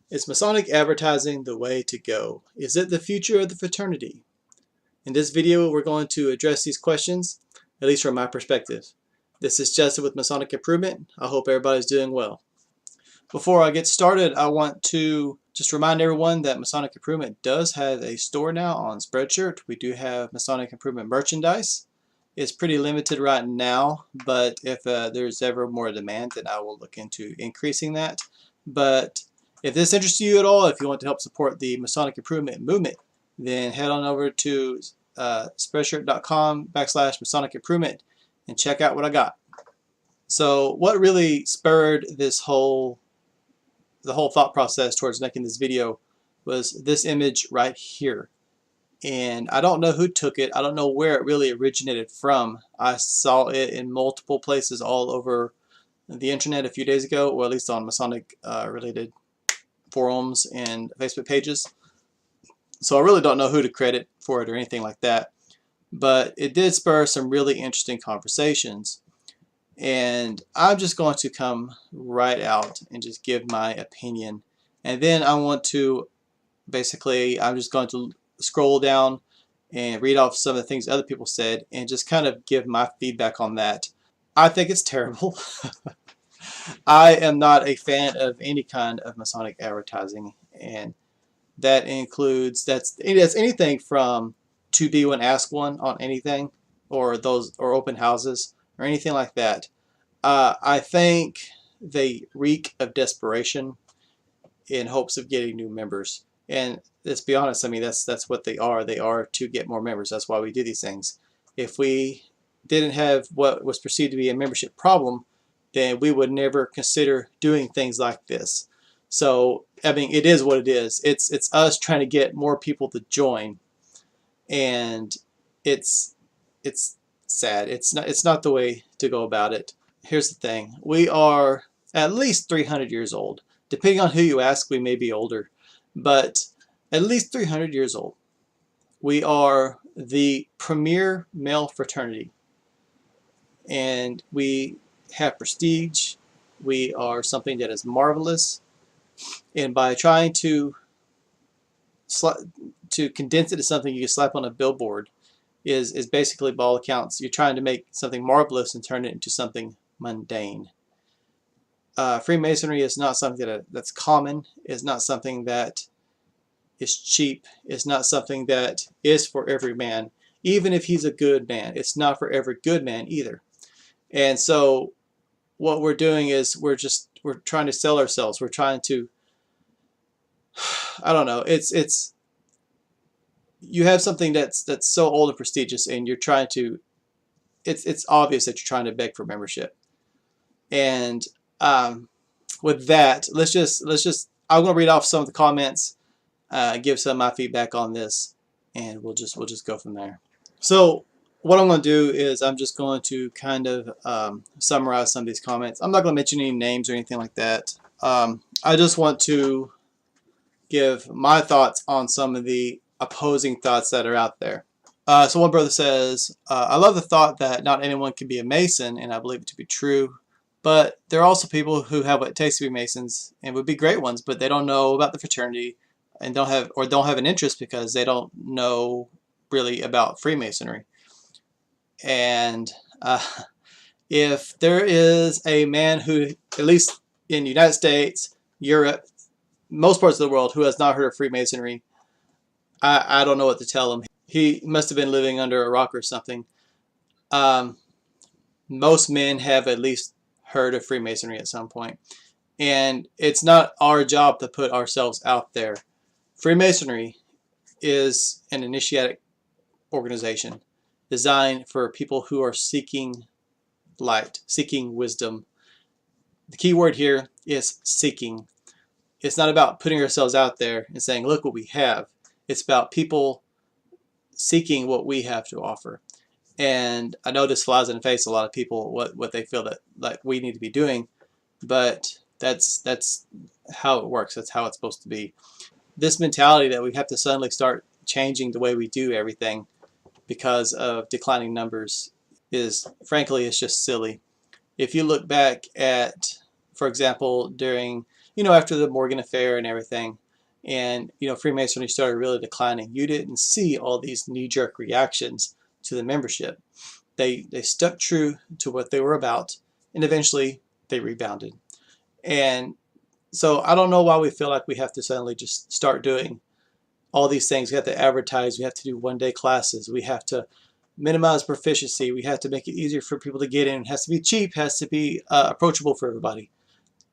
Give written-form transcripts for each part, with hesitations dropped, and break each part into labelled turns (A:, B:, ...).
A: Is Masonic advertising the way to go? Is it the future of the fraternity? In this video, we're going to address these questions, at least from my perspective. This is Justin with Masonic Improvement. I hope everybody's doing well. Before I get started, I want to just remind everyone that Masonic Improvement does have a store now on Spreadshirt. We do have Masonic Improvement merchandise. It's pretty limited right now, but if there's ever more demand, then I will look into increasing that. But if this interests you at all, if you want to help support the Masonic Improvement movement, then head on over to spreadshirt.com/Masonic Improvement and check out what I got. So what really spurred the whole thought process towards making this video was this image right here. And I don't know who took it. I don't know where it really originated from. I saw it in multiple places all over the internet a few days ago, or at least on Masonic related forums and Facebook pages. So I really don't know who to credit for it or anything like that. But it did spur some really interesting conversations. And I'm just going to come right out and just give my opinion. And then I want to I'm just going to scroll down and read off some of the things other people said and just kind of give my feedback on that. I think it's terrible. I am not a fan of any kind of Masonic advertising, and that includes that's anything from to be one ask one on anything, or open houses or anything like that. I think they reek of desperation in hopes of getting new members. And let's be honest, I mean that's what they are. They are to get more members. That's why we do these things. If we didn't have what was perceived to be a membership problem, then we would never consider doing things like this. So I mean, it is what it is. It's us trying to get more people to join, and it's sad. It's not the way to go about it. Here's the thing: we are at least 300 years old. Depending on who you ask, we may be older, but at least 300 years old. We are the premier male fraternity, and we have prestige. We are something that is marvelous, and by trying to condense it to something you can slap on a billboard is basically, by all accounts, you're trying to make something marvelous and turn it into something mundane. Freemasonry is not something that's common. It's not something that is cheap. It's not something that is for every man. Even if he's a good man, it's not for every good man either. And so what we're doing is we're trying to sell ourselves. We're trying to, I don't know, it's you have something that's so old and prestigious, and you're trying to, it's obvious that you're trying to beg for membership. And with that, let's just I'm going to read off some of the comments, give some of my feedback on this, and we'll just go from there. So what I'm going to do is I'm just going to kind of summarize some of these comments. I'm not going to mention any names or anything like that. I just want to give my thoughts on some of the opposing thoughts that are out there. So one brother says, I love the thought that not anyone can be a Mason, and I believe it to be true. But there are also people who have what it takes to be Masons and would be great ones, but they don't know about the fraternity and don't have an interest because they don't know really about Freemasonry. And if there is a man who, at least in the United States, Europe, most parts of the world, who has not heard of Freemasonry, I don't know what to tell him. He must have been living under a rock or something. Most men have at least heard of Freemasonry at some point. And it's not our job to put ourselves out there. Freemasonry is an initiatic organization designed for people who are seeking light, seeking wisdom. The key word here is seeking. It's not about putting ourselves out there and saying, look what we have. It's about people seeking what we have to offer. And I know this flies in the face a lot of people, what they feel that like we need to be doing, but that's how it works. That's how it's supposed to be. This mentality that we have to suddenly start changing the way we do everything because of declining numbers is, frankly, it's just silly. If you look back at, for example, during after the Morgan affair and everything, and Freemasonry started really declining, you didn't see all these knee-jerk reactions to the membership. They stuck true to what they were about, and eventually they rebounded. And so I don't know why we feel like we have to suddenly just start doing all these things. We have to advertise, we have to do one-day classes, we have to minimize proficiency, we have to make it easier for people to get in, it has to be cheap, has to be approachable for everybody.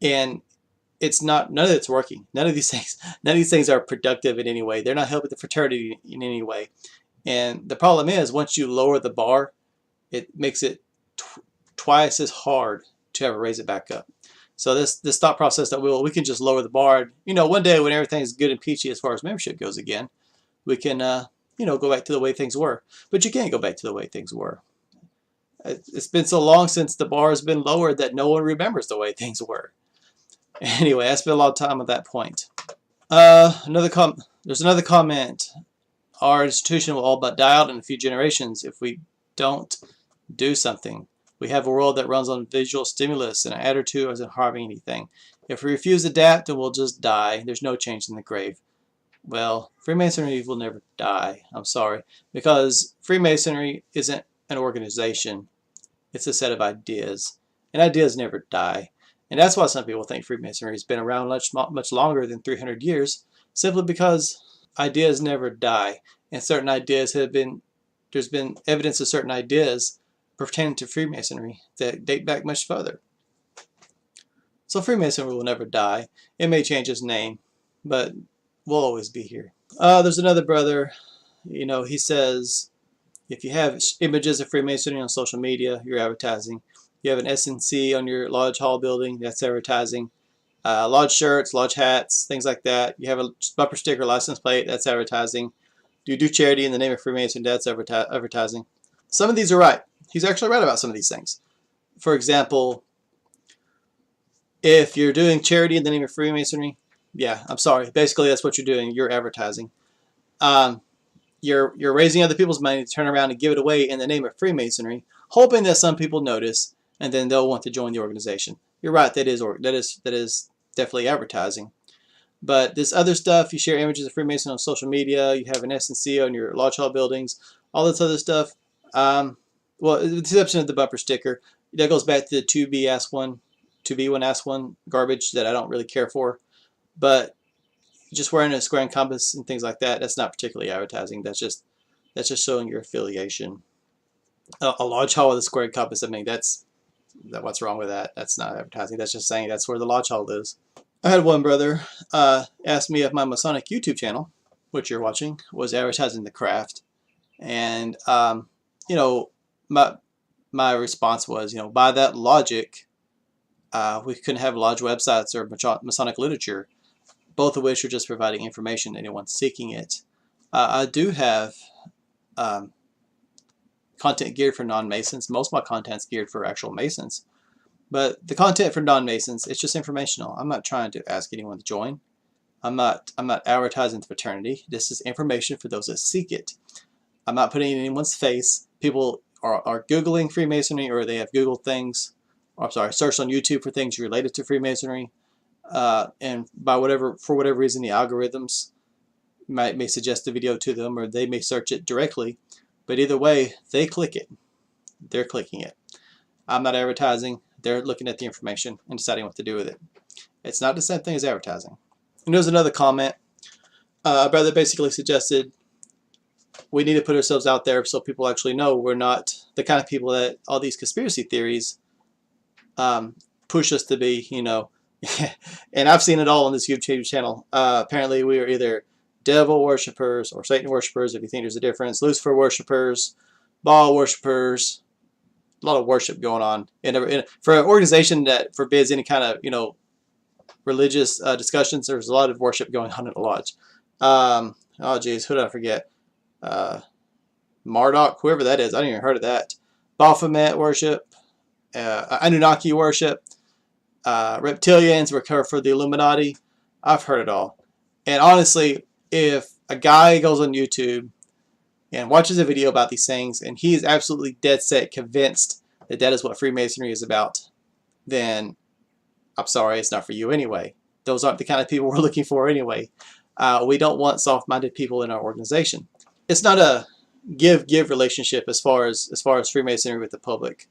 A: And it's not, none of it's working. None of these things are productive in any way. They're not helping the fraternity in any way. And the problem is, once you lower the bar, it makes it twice as hard to ever raise it back up. So this thought process that we can just lower the bar, one day when everything's good and peachy as far as membership goes again, we can go back to the way things were. But you can't go back to the way things were. It's been so long since the bar has been lowered that no one remembers the way things were. Anyway, I spent a lot of time on that point. There's another comment. Our institution will all but die out in a few generations if we don't do something. We have a world that runs on visual stimulus, and an ad or two isn't harming anything. If we refuse to adapt, then we'll just die. There's no change in the grave. Well, Freemasonry will never die. I'm sorry. Because Freemasonry isn't an organization. It's a set of ideas. And ideas never die. And that's why some people think Freemasonry has been around much longer than 300 years, simply because ideas never die. And certain ideas there's been evidence of certain ideas pertaining to Freemasonry that date back much further. So Freemasonry will never die. It may change its name, but we'll always be here. There's another brother, he says, if you have images of Freemasonry on social media, you're advertising. You have an SNC on your lodge hall building, that's advertising. Lodge shirts, lodge hats, things like that. You have a bumper sticker, license plate, that's advertising. Do you do charity in the name of Freemasonry? That's advertising. Some of these are right. He's actually right about some of these things. For example, if you're doing charity in the name of Freemasonry, yeah, I'm sorry. Basically, that's what you're doing. You're advertising. You're raising other people's money to turn around and give it away in the name of Freemasonry, hoping that some people notice and then they'll want to join the organization. You're right. That is definitely advertising. But this other stuff, you share images of Freemason on social media, you have an S&C on your lodge hall buildings, all this other stuff. Well, with the exception of the bumper sticker, that goes back to the 2B Ask One, 2B1 Ask One garbage that I don't really care for. But just wearing a square and compass and things like that, that's not particularly advertising. That's just showing your affiliation. A lodge hall with a square and compass, I mean, what's wrong with that? That's not advertising. That's just saying that's where the lodge hall is. I had one brother ask me if my Masonic YouTube channel, which you're watching, was advertising the craft. And, my response was, by that logic, we couldn't have lodge websites or Masonic literature, both of which are just providing information to anyone seeking it. I do have content geared for non-Masons. Most of my content's geared for actual Masons. But the content for non-Masons, it's just informational. I'm not trying to ask anyone to join. I'm not advertising the fraternity. This is information for those that seek it. I'm not putting it in anyone's face. People are Googling Freemasonry, or they have Googled things, or, I'm sorry, searched on YouTube for things related to Freemasonry. And for whatever reason, the algorithms may suggest a video to them, or they may search it directly. But either way, they click it. They're clicking it. I'm not advertising. They're looking at the information and deciding what to do with it. It's not the same thing as advertising. And there's another comment. A brother basically suggested we need to put ourselves out there so people actually know we're not the kind of people that all these conspiracy theories push us to be, And I've seen it all on this YouTube channel. Apparently we are either devil worshippers or Satan worshippers, if you think there's a difference, Lucifer worshippers, Baal worshippers. A lot of worship going on. And for an organization that forbids any kind of, religious discussions, there's a lot of worship going on at the lodge. Oh geez, who did I forget? Marduk, whoever that is, I didn't even heard of that. Baphomet worship, Anunnaki worship, reptilians recover for the Illuminati. I've heard it all. And honestly, if a guy goes on YouTube and watches a video about these things and he is absolutely dead set convinced that that is what Freemasonry is about, then I'm sorry, it's not for you anyway. those aren't the kind of people we're looking for anyway. We don't want soft-minded people in our organization. It's not a give-give relationship as far as Freemasonry with the public.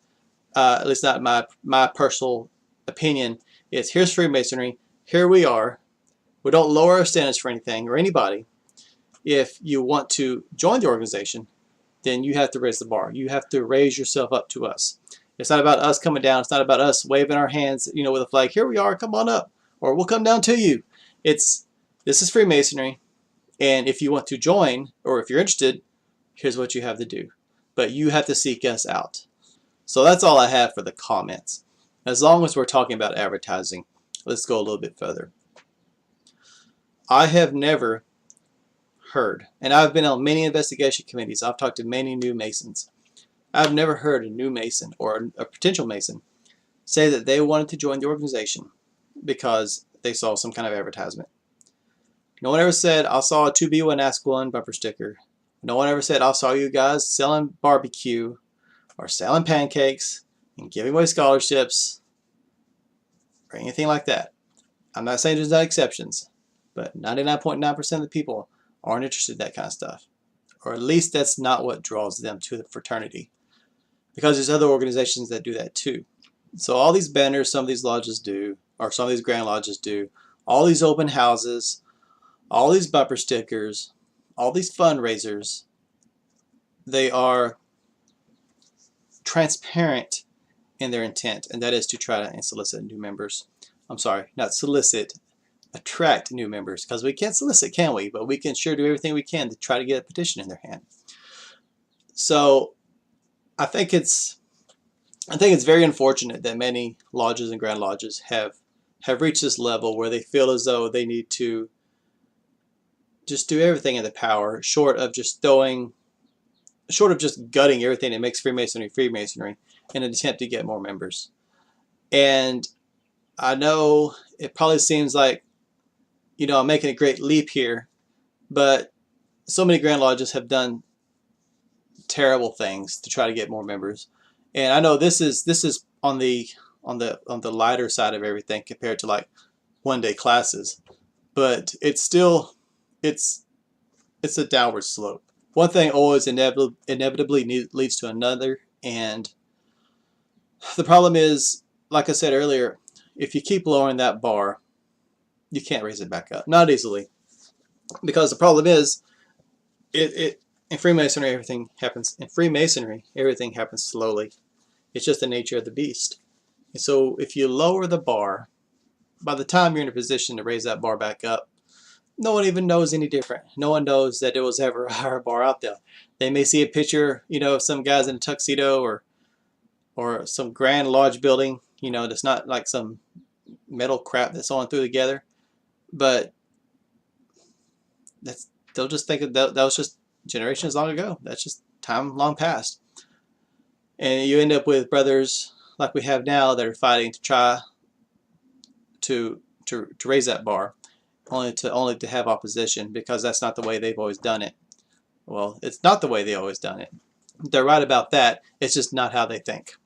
A: At least not my personal opinion. It's here's Freemasonry, here we are. We don't lower our standards for anything or anybody. If you want to join the organization, then you have to raise the bar. You have to raise yourself up to us. It's not about us coming down. It's not about us waving our hands, you know, with a flag. Here we are, come on up, or we'll come down to you. This is Freemasonry, and if you want to join, or if you're interested, here's what you have to do. But you have to seek us out. So that's all I have for the comments. As long as we're talking about advertising, let's go a little bit further. I have never heard, and I've been on many investigation committees, I've talked to many new Masons. I've never heard a new Mason or a potential Mason say that they wanted to join the organization because they saw some kind of advertisement. No one ever said, I saw a 2B1 Ask 1 bumper sticker. No one ever said, I saw you guys selling barbecue or selling pancakes and giving away scholarships or anything like that. I'm not saying there's not exceptions, but 99.9% of the people aren't interested in that kind of stuff. Or at least that's not what draws them to the fraternity. Because there's other organizations that do that too. So all these banners some of these lodges do, or some of these grand lodges do, all these open houses, all these bumper stickers, all these fundraisers, they are transparent in their intent, and that is to try to solicit new members. I'm sorry, not solicit, attract new members, because we can't solicit, can we? But we can sure do everything we can to try to get a petition in their hand. So I think it's very unfortunate that many lodges and grand lodges have reached this level where they feel as though they need to just do everything in their power, short of just gutting everything that makes Freemasonry Freemasonry in an attempt to get more members. And I know it probably seems like, you know, I'm making a great leap here, but so many grand lodges have done terrible things to try to get more members. And I know this is on the lighter side of everything compared to like one-day classes, but it's still it's a downward slope. One thing always inevitably leads to another, and the problem is, like I said earlier, if you keep lowering that bar, you can't raise it back up. Not easily. Because the problem is, in Freemasonry everything happens slowly. It's just the nature of the beast. And so if you lower the bar, by the time you're in a position to raise that bar back up, no one even knows any different. No one knows that there was ever a higher bar out there. They may see a picture, you know, of some guys in a tuxedo or some grand lodge building, you know, that's not like some metal crap that's on through together. But they'll just think that was just generations long ago. That's just time long past. And you end up with brothers like we have now that are fighting to try to raise that bar, only to have opposition, because that's not the way they've always done it. Well, it's not the way they've always done it. They're right about that. It's just not how they think.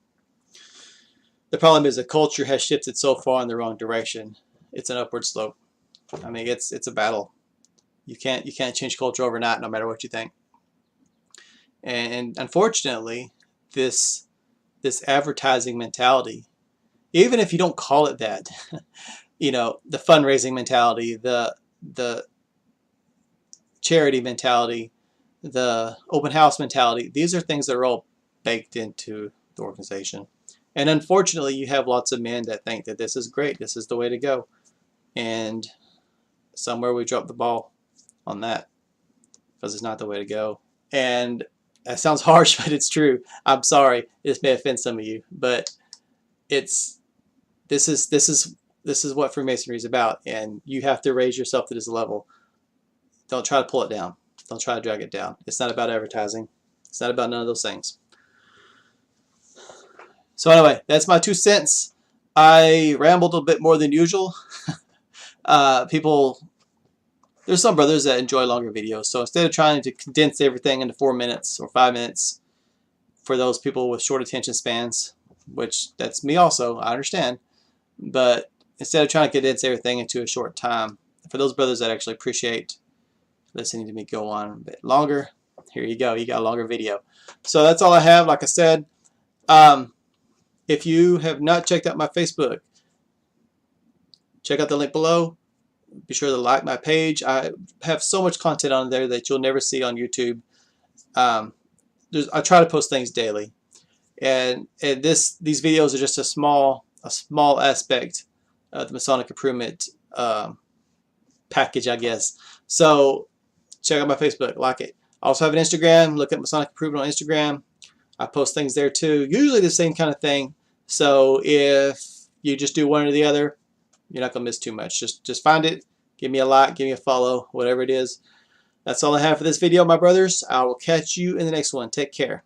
A: The problem is the culture has shifted so far in the wrong direction. It's an upward slope. I mean, it's a battle. You can't change culture overnight, no matter what you think. And unfortunately, this advertising mentality, even if you don't call it that, you know, the fundraising mentality, the charity mentality, the open house mentality, these are things that are all baked into the organization. And unfortunately, you have lots of men that think that this is great, this is the way to go. And somewhere we drop the ball on that, because it's not the way to go. And that sounds harsh, but it's true. I'm sorry, this may offend some of you, but this is what Freemasonry is about, and you have to raise yourself to this level. Don't try to pull it down. Don't try to drag it down. It's not about advertising. It's not about none of those things. So anyway, that's my 2 cents. I rambled a bit more than usual. There's some brothers that enjoy longer videos, so instead of trying to condense everything into 4 minutes or 5 minutes for those people with short attention spans, which that's me also, I understand, but instead of trying to condense everything into a short time. For those brothers that actually appreciate listening to me go on a bit longer, here you go. You got a longer video. So that's all I have. Like I said, if you have not checked out my Facebook, check out the link below. Be sure to like my page. I have so much content on there that you'll never see on YouTube. I try to post things daily, and these videos are just a small aspect of the Masonic improvement package, I guess. So check out my Facebook, like it. I also have an Instagram. Look at Masonic Improvement on Instagram. I post things there too, usually the same kind of thing. So if you just do one or the other, you're not gonna miss too much. Just find it, give me a like, give me a follow, whatever it is. That's all I have for this video, my brothers. I will catch you in the next one. Take care.